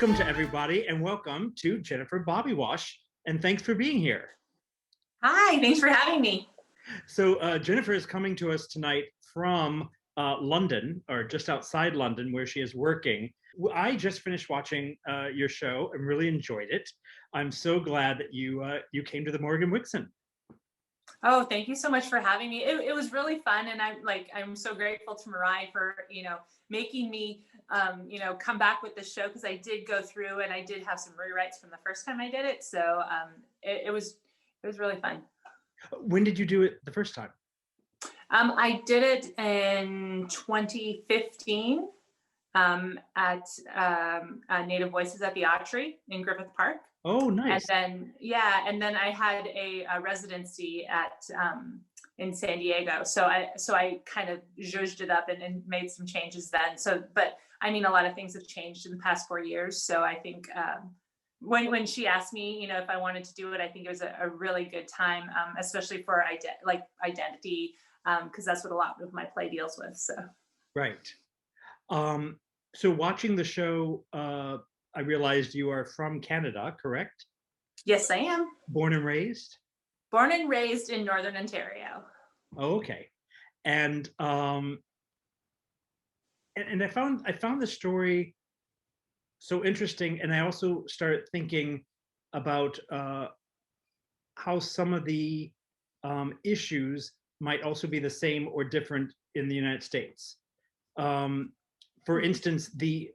Welcome to everybody, and welcome to Jennifer Bobiwash, and thanks for being here. Hi, thanks for having me. So Jennifer is coming to us tonight from London, or just outside London, where she is working. I just finished watching your show and really enjoyed it. I'm so glad that you came to the Morgan Wixon. Oh, thank you so much for having me. It was really fun, and I'm so grateful to Mariah for making me come back with the show, because I did go through and I did have some rewrites from the first time I did it. So it was really fun. When did you do it the first time? I did it in 2015 at Native Voices at the Autry in Griffith Park. Oh, nice. And then I had a residency at in San Diego. So I kind of zhuzhed it up and made some changes then. But I mean, a lot of things have changed in the past 4 years. So I think when she asked me, if I wanted to do it, I think it was a really good time, especially for identity, because that's what a lot of my play deals with. So right. So watching the show, I realized you are from Canada, correct? Yes, I am. Born and raised? Born and raised in Northern Ontario. Oh, okay. And I found the story so interesting, and I also started thinking about how some of the issues might also be the same or different in the United States. For instance, the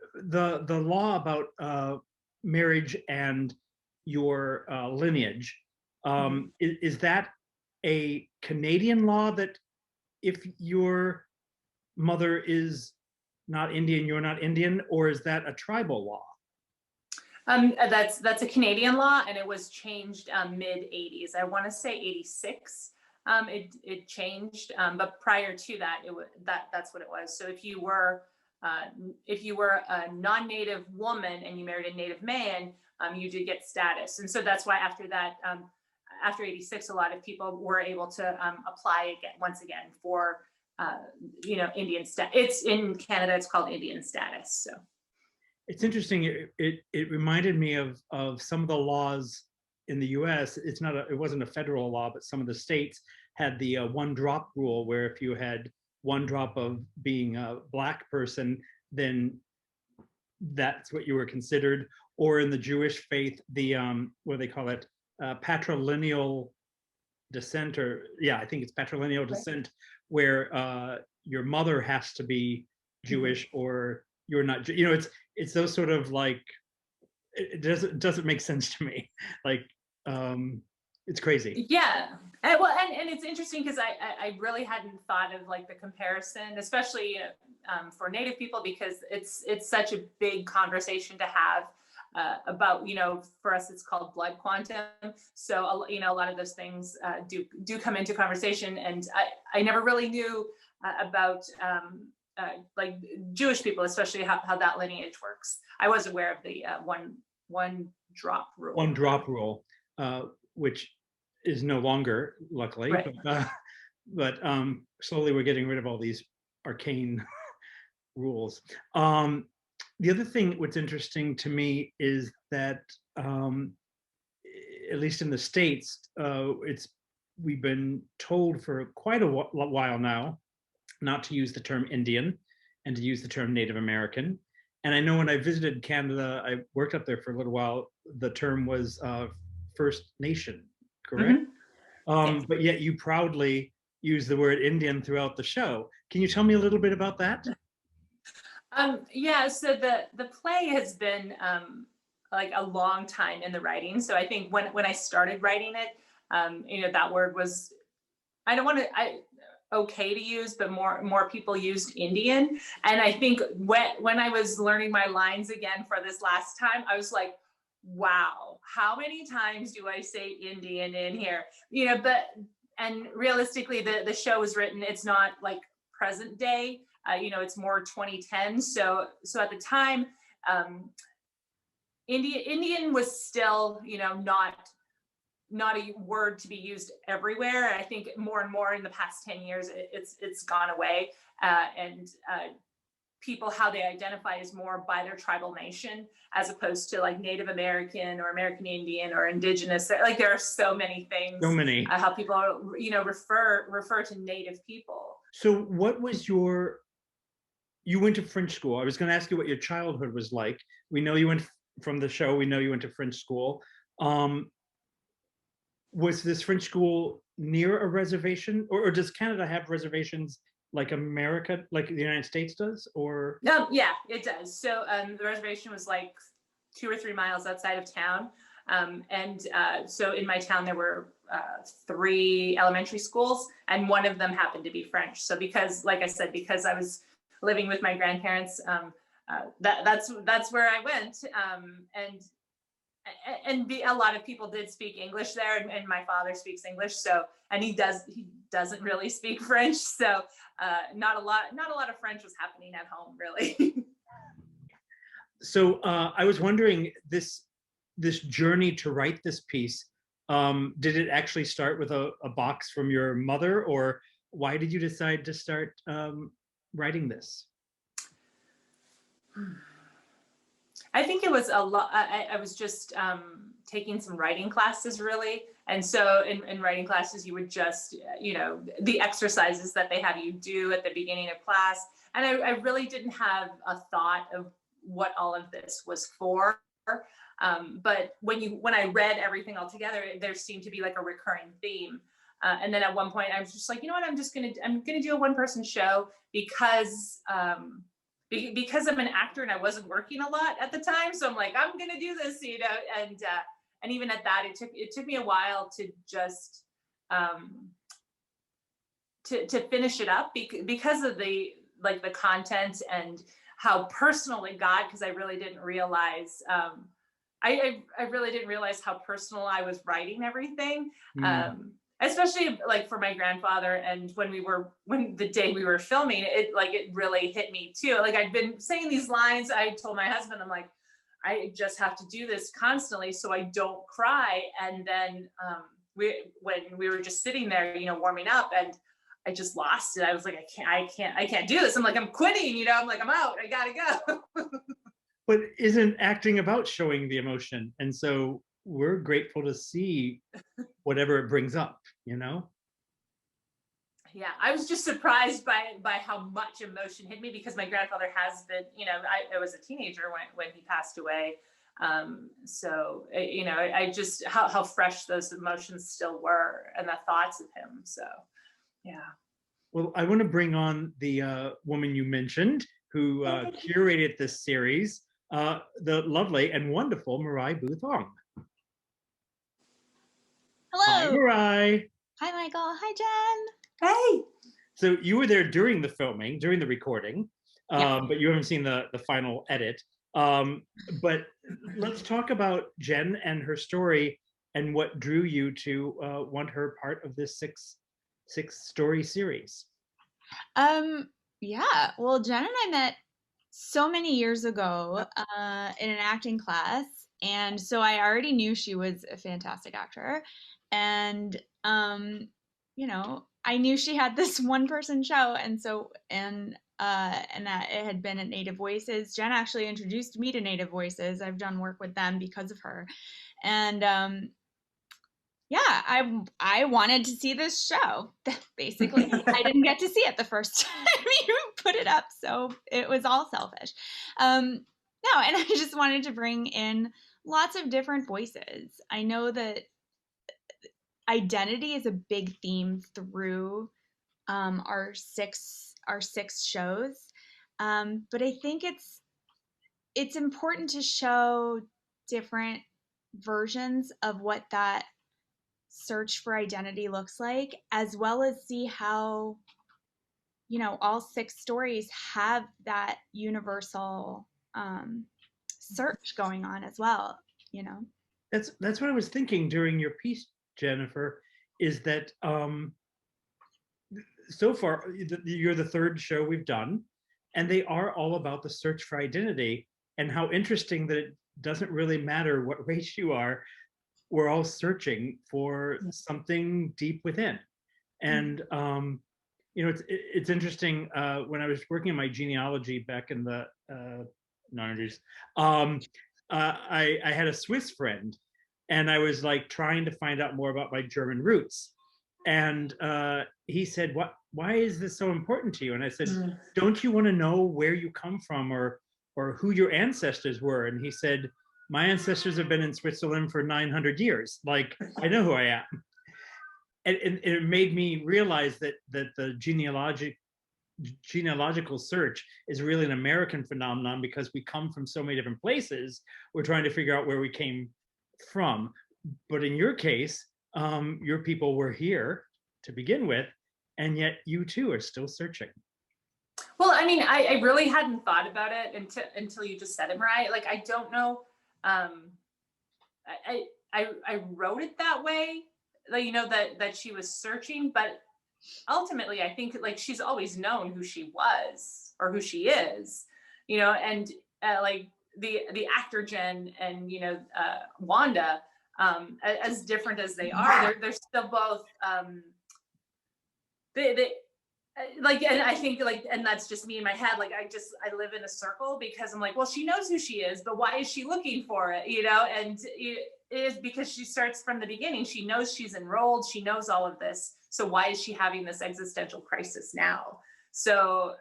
law about marriage and your lineage, is that a Canadian law, that if your mother is not Indian, you're not Indian, or is that a tribal law? That's a Canadian law, and it was changed mid 80s. I want to say 86. It changed, but prior to that, that's what it was. So if you were a non-native woman and you married a native man, you did get status. And so that's why after that, after 86, a lot of people were able to apply once again for Indian status. It's in Canada, it's called Indian status. So it's interesting. It reminded me of some of the laws in the US. It wasn't a federal law, but some of the states had the one drop rule, where if you had one drop of being a Black person, then that's what you were considered. Or in the Jewish faith, the what do they call it, patrilineal descent, or I think it's patrilineal descent, where your mother has to be Jewish or you're not. It's those sort of, like, it doesn't make sense to me. Like, it's crazy. Yeah. And it's interesting, because I really hadn't thought of like the comparison, especially for Native people, because it's such a big conversation to have about, for us, it's called blood quantum. So, a lot of those things do come into conversation. And I never really knew about like Jewish people, especially how that lineage works. I was aware of the one drop rule. One drop rule, which is no longer, luckily, right. but slowly we're getting rid of all these arcane rules. The other thing, what's interesting to me, is that at least in the States, we've been told for quite a while now not to use the term Indian and to use the term Native American. And I know when I visited Canada, I worked up there for a little while, the term was First Nation, correct? Yes. But yet you proudly use the word Indian throughout the show. Can you tell me a little bit about that? So the play has been like a long time in the writing. So I think when I started writing it, that word was, okay to use, but more people used Indian. And I think when I was learning my lines again for this last time, I was like, wow, how many times do I say Indian in here? And realistically, the show was written, it's not like present day, it's more 2010. So at the time, Indian was still, not a word to be used everywhere. I think more and more in the past 10 years, it's gone away. And people how they identify is more by their tribal nation, as opposed to like Native American or American Indian or Indigenous. Like there are so many things, So many. how people are, you know, refer to Native people. So what was you went to French school. I was going to ask you what your childhood was like. We know you went from the show. We know you went to French school. Was this French school near a reservation, or does Canada have reservations like America, like the United States does, or? Yeah, it does. So the reservation was like 2 or 3 miles outside of town. So in my town, there were 3 elementary schools, and one of them happened to be French. So because, like I said, because I was living with my grandparents, that's where I went. A lot of people did speak English there, and my father speaks English. So, and he doesn't really speak French. So not a lot of French was happening at home, really. So I was wondering, this journey to write this piece, did it actually start with a box from your mother, or why did you decide to start writing this? I think it was a lot. I was just taking some writing classes, really. And so in writing classes, you would just, you know, the exercises that they have you do at the beginning of class. And I really didn't have a thought of what all of this was for. But when I read everything all together, there seemed to be like a recurring theme. And then at one point I was just like, you know what, I'm gonna do a 1-person show because I'm an actor and I wasn't working a lot at the time. So I'm like, I'm gonna do this, you know, and even at that, it took me a while to just to finish it up because of the content and how personal it got, because I really didn't realize I really didn't realize how personal I was writing everything. Especially like for my grandfather, and when the day we were filming it really hit me too. Like I'd been saying these lines, I told my husband, I'm like, I just have to do this constantly so I don't cry. And then when we were just sitting there, you know, warming up, and I just lost it. I was like, I can't do this. I'm like, I'm quitting, you know, I'm like, I'm out, I gotta go. But isn't acting about showing the emotion? And so we're grateful to see whatever it brings up, you know? Yeah, I was just surprised by how much emotion hit me, because my grandfather has been, you know, I was a teenager when he passed away. So, you know, I just, how fresh those emotions still were, and the thoughts of him. So, yeah. Well, I want to bring on the woman you mentioned who curated this series, the lovely and wonderful Marai Boothong. Hi, Hello. Marai. Hi, Michael. Hi, Jen. Hey. So you were there during the filming, during the recording, Yeah. but you haven't seen the final edit. But let's talk about Jen and her story and what drew you to want her part of this six story series. Yeah. Well, Jen and I met so many years ago in an acting class, and so I already knew she was a fantastic actor, and you know, I knew she had this 1-person show, and that it had been at Native Voices. Jen actually introduced me to Native Voices. I've done work with them because of her, and yeah, I wanted to see this show. Basically, I didn't get to see it the first time you put it up, so it was all selfish. No, and I just wanted to bring in lots of different voices. I know that identity is a big theme through our six shows, but I think it's important to show different versions of what that search for identity looks like, as well as see how, you know, all 6 stories have that universal search going on as well, you know. That's what I was thinking during your piece, Jennifer, is that so far you're the 3rd show we've done, and they are all about the search for identity, and how interesting that it doesn't really matter what race you are. We're all searching for something deep within. And It's interesting. When I was working on my genealogy back in the 90s, I had a Swiss friend, and I was like trying to find out more about my German roots. And he said, why is this so important to you? And I said, don't you want to know where you come from, or who your ancestors were? And he said, my ancestors have been in Switzerland for 900 years. Like, I know who I am. And it made me realize that the genealogical search is really an American phenomenon, because we come from so many different places. We're trying to figure out where we came from. But in your case, your people were here to begin with, and yet you too are still searching. Well, I mean, I really hadn't thought about it until you just said it, right? Like, I don't know. I wrote it that way, like, that she was searching, but ultimately I think like she's always known who she was or who she is, and like the actor Jen and Wanda, as different as they are, they're still both they like, and I think like, and that's just me in my head, like I live in a circle, because I'm like, well, she knows who she is, but why is she looking for it, and it is because she starts from the beginning. She knows she's enrolled, she knows all of this, so why is she having this existential crisis now? So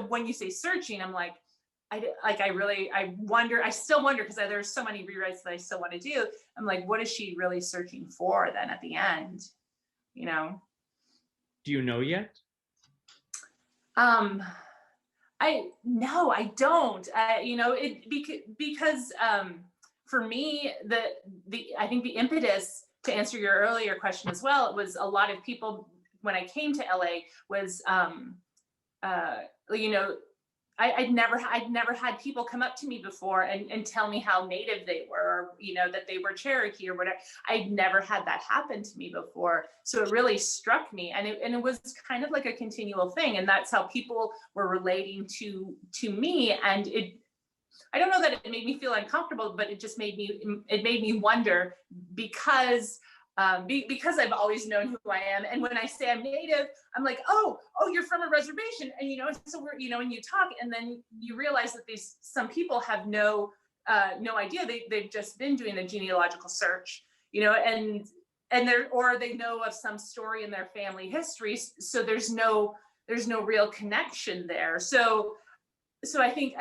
when you say searching, I'm like, I wonder, I still wonder, because there's so many rewrites that I still want to do. I'm like, what is she really searching for then at the end? Do you know yet? No, I don't. Because for me, I think the impetus to answer your earlier question as well, it was a lot of people when I came to LA was, I'd never had people come up to me before and tell me how Native they were, or, that they were Cherokee or whatever. I'd never had that happen to me before. So it really struck me, and it was kind of like a continual thing. And that's how people were relating to me. And I don't know that it made me feel uncomfortable, but it made me wonder, because I've always known who I am. And when I say I'm Native, I'm like, oh, you're from a reservation. And, so we're, and you talk, and then you realize that some people have no idea. They've just been doing a genealogical search, and they know of some story in their family history. So there's no real connection there. So I think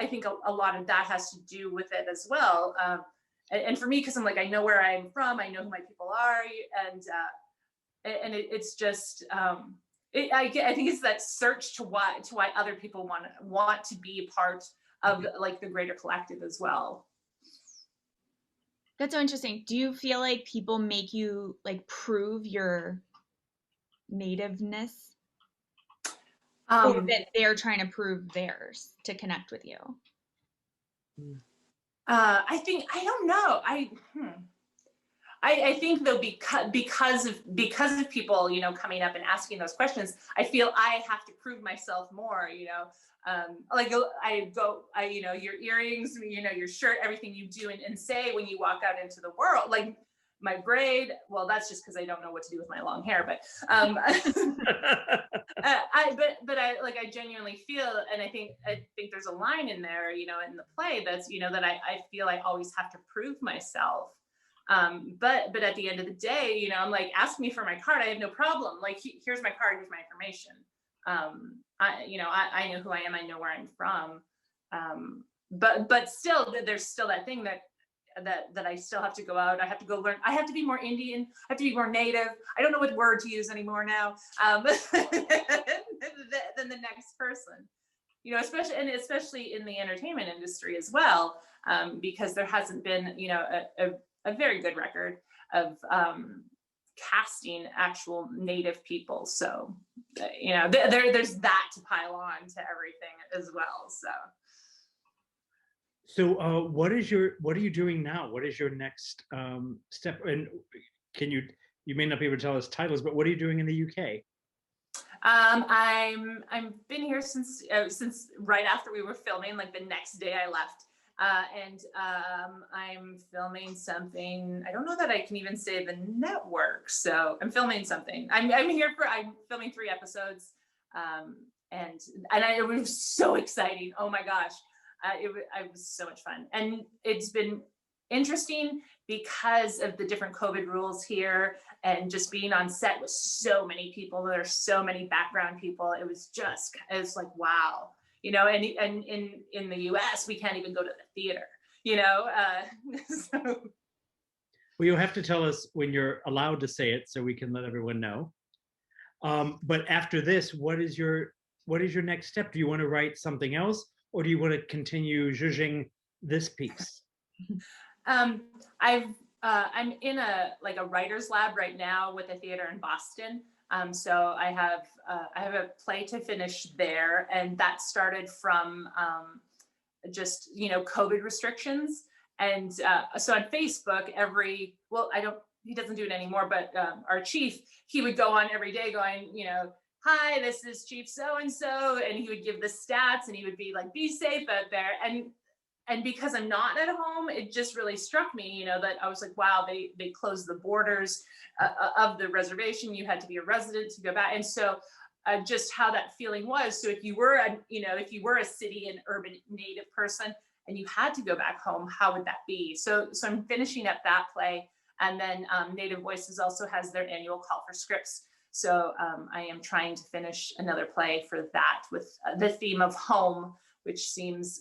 a lot of that has to do with it as well. And for me, because I'm like, I know where I'm from, I know who my people are, and it's just, I think it's that search to why other people want to be a part of like the greater collective as well. That's so interesting. Do you feel like people make you like prove your nativeness, or that they're trying to prove theirs to connect with you? I don't know. I think though, because of people, coming up and asking those questions, I feel I have to prove myself more, like your earrings, your shirt, everything you do and say when you walk out into the world, like my braid. Well, that's just because I don't know what to do with my long hair, but I genuinely feel, and I think there's a line in there, in the play that's, that I feel I always have to prove myself. But at the end of the day, I'm like, ask me for my card. I have no problem. Like, here's my card, here's my information. I know who I am. I know where I'm from. But still, there's still that thing that I still have to go out. I have to go learn. I have to be more Indian. I have to be more Native. I don't know what word to use anymore now. Than the next person, especially in the entertainment industry as well, because there hasn't been, a very good record of casting actual Native people. So, there's that to pile on to everything as well. So what are you doing now? What is your next step? And you may not be able to tell us titles, but what are you doing in the UK? I've been here since right after we were filming, like the next day I left. And I'm filming something. I don't know that I can even say the network. So I'm filming something. I'm filming 3 episodes. It was so exciting. Oh my gosh. It was so much fun. And it's been interesting because of the different COVID rules here and just being on set with so many people. There's so many background people. It was like, wow, and in the US, we can't even go to the theater, so. Well, you'll have to tell us when you're allowed to say it so we can let everyone know. But after this, what is your next step? Do you want to write something else, or do you want to continue zhuzhing this piece? I'm in a writer's lab right now with a theater in Boston. So I have a play to finish there, and that started from just COVID restrictions. And so on Facebook, he doesn't do it anymore, but our chief, he would go on every day going, hi, this is Chief so-and-so, and he would give the stats, and he would be like, be safe out there. And because I'm not at home, it just really struck me, that I was like, wow, they closed the borders of the reservation. You had to be a resident to go back. And so just how that feeling was. So if you were a city and urban native person and you had to go back home, how would that be? So I'm finishing up that play. And then Native Voices also has their annual call for scripts. So I am trying to finish another play for that with the theme of home, which seems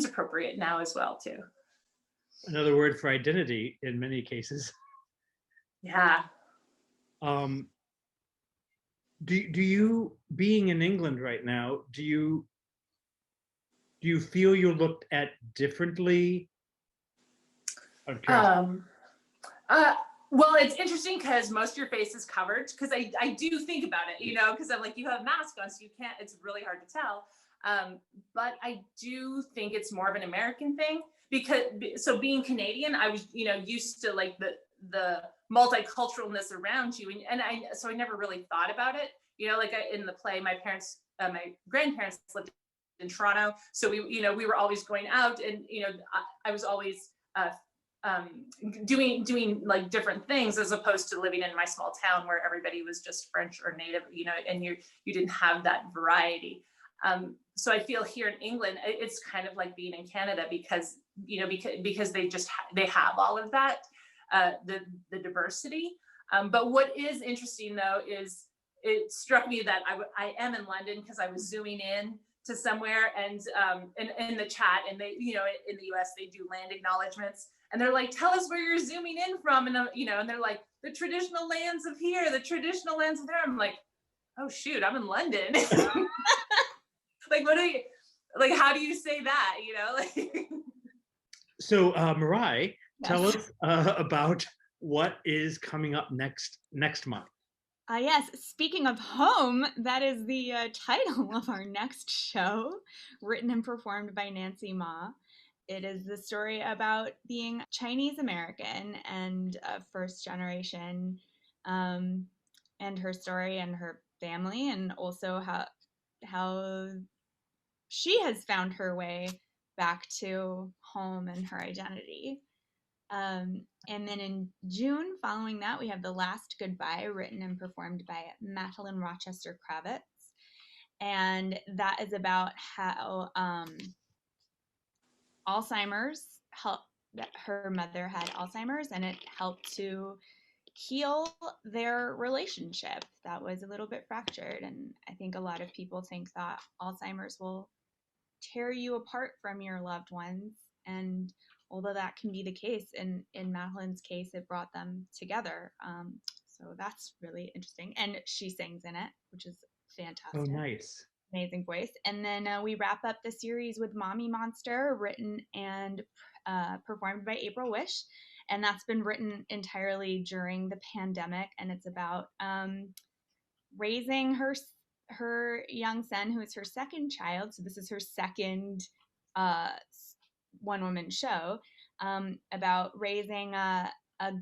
appropriate now as well too. Another word for identity in many cases. Yeah. Do you, being in England right now, do you feel you're looked at differently? Well, it's interesting because most of your face is covered, because I do think about it, because I'm like, you have a mask on, so you can't, it's really hard to tell. But I do think it's more of an American thing, so being Canadian, I was, used to like the multiculturalness around you. So I never really thought about it, in the play, my grandparents lived in Toronto. So we were always going out, and, I was always, doing like different things, as opposed to living in my small town where everybody was just French or native, and you didn't have that variety. So I feel here in England, it's kind of like being in Canada, because they have all of that, the diversity. But what is interesting though is it struck me that I am in London, because I was zooming in to somewhere, and in the chat, and they, in the US they do land acknowledgements, and they're like, tell us where you're zooming in from, and and they're like, the traditional lands of here, the traditional lands of there. I'm like, oh shoot, I'm in London. Like, how do you say that, So Mirai, tell us about what is coming up next month. Yes, speaking of home, that is the title of our next show, written and performed by Nancy Ma. It is the story about being Chinese American and first generation, and her story and her family, and also how she has found her way back to home and her identity. And then in June, following that, we have The Last Goodbye, written and performed by Madeline Rochester Kravitz. And that is about how Alzheimer's helped, that her mother had Alzheimer's, and it helped to heal their relationship that was a little bit fractured. And I think a lot of people think that Alzheimer's will tear you apart from your loved ones, and although that can be the case, in Madeline's case, it brought them together. So that's really interesting, and she sings in it, which is fantastic. Oh, nice. Amazing voice. And then we wrap up the series with Mommy Monster, written and performed by April Wish, and that's been written entirely during the pandemic, and it's about raising her young son, who is her second child. So this is her second one-woman show, about raising a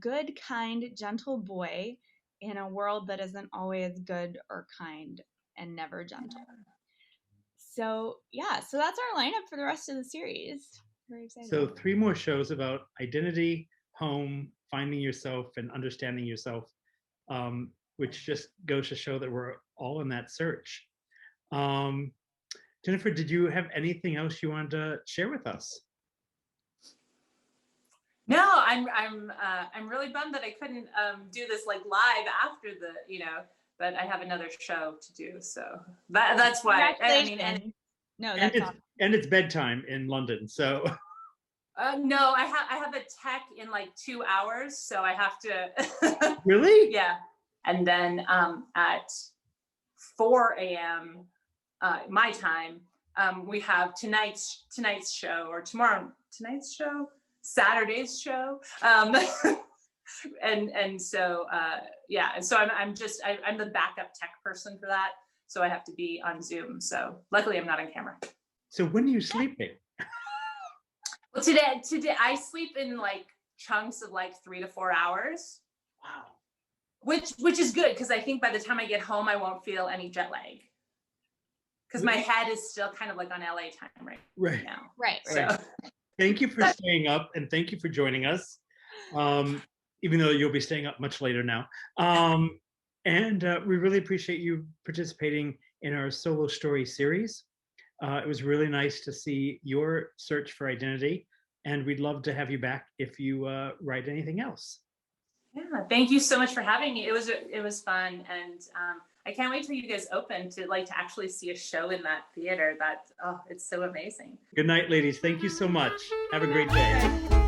good, kind, gentle boy in a world that isn't always good or kind and never gentle. So yeah, so that's our lineup for the rest of the series. Very excited. So 3 more shows about identity, home, finding yourself, and understanding yourself. which just goes to show that we're all in that search. Jennifer, did you have anything else you wanted to share with us? No, I'm really bummed that I couldn't do this like live after the, but I have another show to do, so that's why. I mean, no, and that's awesome. And it's bedtime in London, so. No, I have a tech in like 2 hours, so I have to. Really? Yeah, and then at 4 a.m. My time, we have tonight's show, or tonight's show, Saturday's show, and so yeah, and so I'm the backup tech person for that, so I have to be on Zoom. So luckily, I'm not on camera. So when are you sleeping? Well, today I sleep in like chunks of like 3 to 4 hours. Wow. Which is good, because I think by the time I get home, I won't feel any jet lag. Because my head is still kind of like on LA time right now. Right. So. Thank you for staying up, and thank you for joining us. Even though you'll be staying up much later now. And we really appreciate you participating in our solo story series. It was really nice to see your search for identity, and we'd love to have you back if you write anything else. Yeah, thank you so much for having me. It was fun, and I can't wait till you guys open to actually see a show in that theater. It's so amazing. Good night, ladies. Thank you so much. Have a great day.